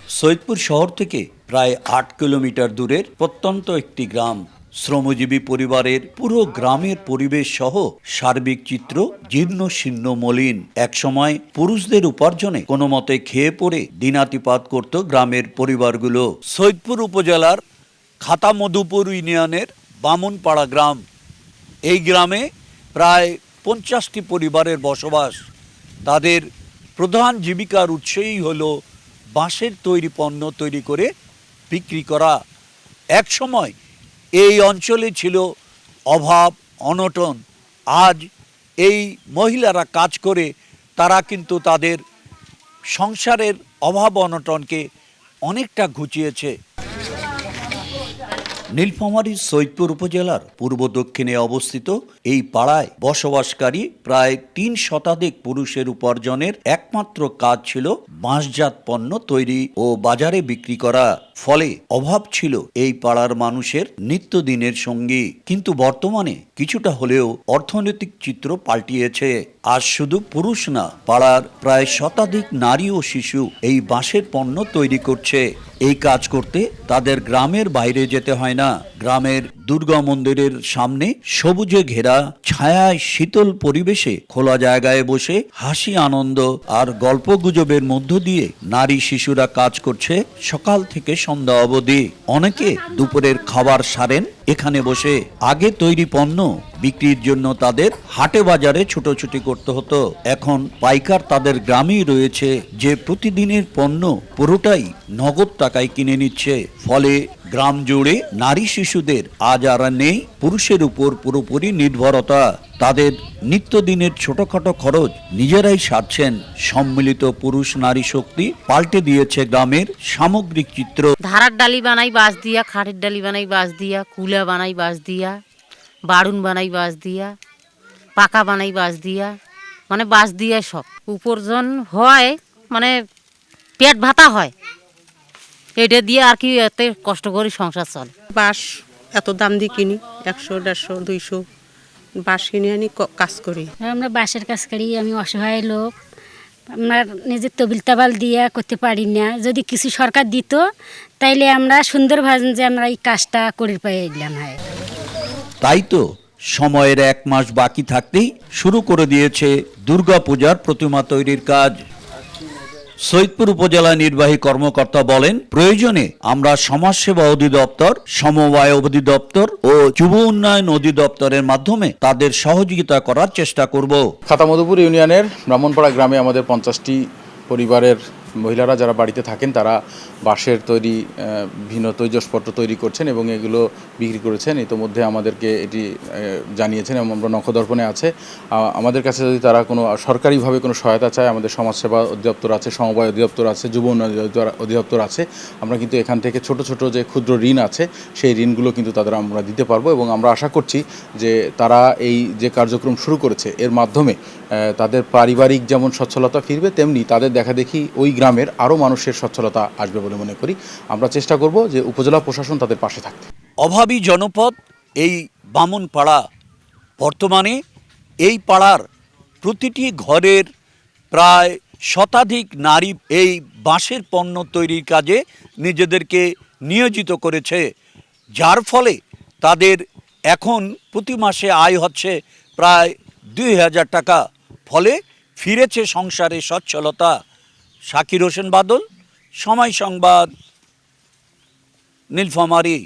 সৈয়দপুর শহর থেকে প্রায় ৮ কিলোমিটার দূরের প্রত্যন্ত একটি গ্রাম। শ্রমজীবী পরিবারের পুরো গ্রামের পরিবেশ সহ সার্বিক চিত্র জীর্ণ শীর্ণ মলিন। একসময় পুরুষদের উপার্জনে কোনো মতে খেয়ে পড়ে দিনাতিপাত করত গ্রামের পরিবারগুলো। সৈয়দপুর উপজেলার খাতা মধুপুর ইউনিয়নের বামুনপাড়া গ্রাম। এই গ্রামে প্রায় 50টি পরিবারের বসবাস। তাদের প্রধান জীবিকার উৎসই হলো বাঁশের তৈরি পণ্য তৈরি করে বিক্রি করা। এক সময় এই অঞ্চলে ছিল অভাব অনটন। আজ এই মহিলারা কাজ করে তারা কিন্তু তাদের সংসারের অভাব অনটনকে অনেকটা ঘুচিয়েছে। নীলফামারীর সৈয়দপুর উপজেলার পূর্ব দক্ষিণে অবস্থিত এই পাড়ায় বসবাসকারী প্রায় 3 শতাধিক পুরুষের উপার্জনের একমাত্র কাজ ছিল বাঁশজাত পণ্য তৈরি ও বাজারে বিক্রি করা। ফলে অভাব ছিল এই পাড়ার মানুষের নিত্যদিনের সঙ্গী। কিন্তু বর্তমানে কিছুটা হলেও অর্থনৈতিক চিত্র পাল্টিয়েছে। আজ শুধু পুরুষ না, পাড়ার প্রায় শতাধিক নারী ও শিশু এই বাঁশের পণ্য তৈরি করছে। এই কাজ করতে তাদের গ্রামের বাইরে যেতে হয় না। গ্রামের দুর্গা মন্দিরের সামনে সবুজে ঘেরা ছায়ায় শীতল পরিবেশে খোলা জায়গায় বসে হাসি আনন্দ আর গল্পগুজবের মধ্য দিয়ে নারী শিশুরা কাজ করছে সকাল থেকে সন্ধ্যা অবধি। অনেকে দুপুরের খাবার সারেন এখানে বসে। আগে তৈরি পণ্য বিক্রির জন্য তাদের হাটে বাজারে ছুটোছুটি করতে হতো। এখন পাইকার তাদের গ্রামেই রয়েছে, যে প্রতিদিনের পণ্য পুরোটাই নগদ টাকায় কিনে নিচ্ছে। ফলে গ্রাম জুড়ে নারী শিশুদের আজ আর নেই পুরুষের উপর পুরোপুরি নির্ভরতা। তাদের নিত্যদিনের ছোটখাটো খরচ নিজেরাই সারছেন। সম্মিলিত পুরুষ নারী শক্তি পাল্টে দিয়েছে গ্রামের সামগ্রিক চিত্র। ধারার ডালি বানাই বাঁশ দিয়া, খাটের ডালি বানাই বাঁশ দিয়া, কুলা বানাই বাঁশ দিয়া, বাড়ুন বানাই বাঁশ দিয়া, পাকা বানাই বাঁশ দিয়া, মানে বাঁশ দিয়া সব উপার্জন হয়, মানে পেট ভাতা হয়। এটা দিয়ে আর কি এতে কষ্ট করে সংসার চলে। বাঁশ এত দাম দিয়ে কিনি, 100, 150, 200 বাঁশ কিনে আনি কাজ করি। আমরা বাঁশের কাজ করি। আমি অসহায় লোক, আপনার নিজের তবিল তাবাল দিয়ে করতে পারি না। যদি কিছু সরকার দিত তাইলে আমরা সুন্দরভাবে যে আমরা এই কাজটা করে পাইলাম। হয় তাই তো সময়ের 1 মাস বাকি থাকতেই শুরু করে দিয়েছে দুর্গাপূজার প্রতিমা তৈরির কাজ। সৈয়দপুর উপজেলা নির্বাহী কর্মকর্তা বলেন, প্রয়োজনে আমরা সমাজসেবা অধিদপ্তর, সমবায় অধিদপ্তর ও যুব উন্নয়ন অধিদপ্তরের মাধ্যমে তাদের সহযোগিতা করার চেষ্টা করব। খাতা মধুপুর ইউনিয়নের ব্রাহ্মণপাড়া গ্রামে আমাদের 50টি পরিবারের মহিলারা যারা বাড়িতে থাকেন তারা বাঁশের তৈরি ভিন্ন তৈজসপত্র তৈরি করছেন এবং এগুলো বিক্রি করেছেন। ইতোমধ্যে আমাদেরকে এটি জানিয়েছেন এবং আমরা নখদর্পণে আছে। আমাদের কাছে যদি তারা কোনো সরকারিভাবে কোনো সহায়তা চায়, আমাদের সমাজসেবা অধিদপ্তর আছে, সমবায় অধিদপ্তর আছে, যুব উন্নয়ন অধিদপ্তর আছে। আমরা কিন্তু এখান থেকে ছোট ছোট যে ক্ষুদ্র ঋণ আছে সেই ঋণগুলো কিন্তু তাদের আমরা দিতে পারবো এবং আমরা আশা করছি যে তারা এই যে কার্যক্রম শুরু করেছে এর মাধ্যমে তাদের পারিবারিক যেমন সচ্ছলতা ফিরবে, তেমনি তাদের দেখা দেখি ওই গ্রামের আরও মানুষের সচ্ছলতা আসবে বলে মনে করি। আমরা চেষ্টা করব যে উপজেলা প্রশাসন তাদের পাশে থাকতে। অভাবী জনপদ এই বামুনপাড়া। বর্তমানে এই পাড়ার প্রতিটি ঘরের প্রায় শতাধিক নারী এই বাঁশের পণ্য তৈরির কাজে নিজেদেরকে নিয়োজিত করেছে, যার ফলে তাদের এখন প্রতি মাসে আয় হচ্ছে প্রায় 2000 টাকা। ফলে ফিরেছে সংসারে সচ্ছলতা। শাকির হোসেন বাদল, সময় সংবাদ, নীলফামারী।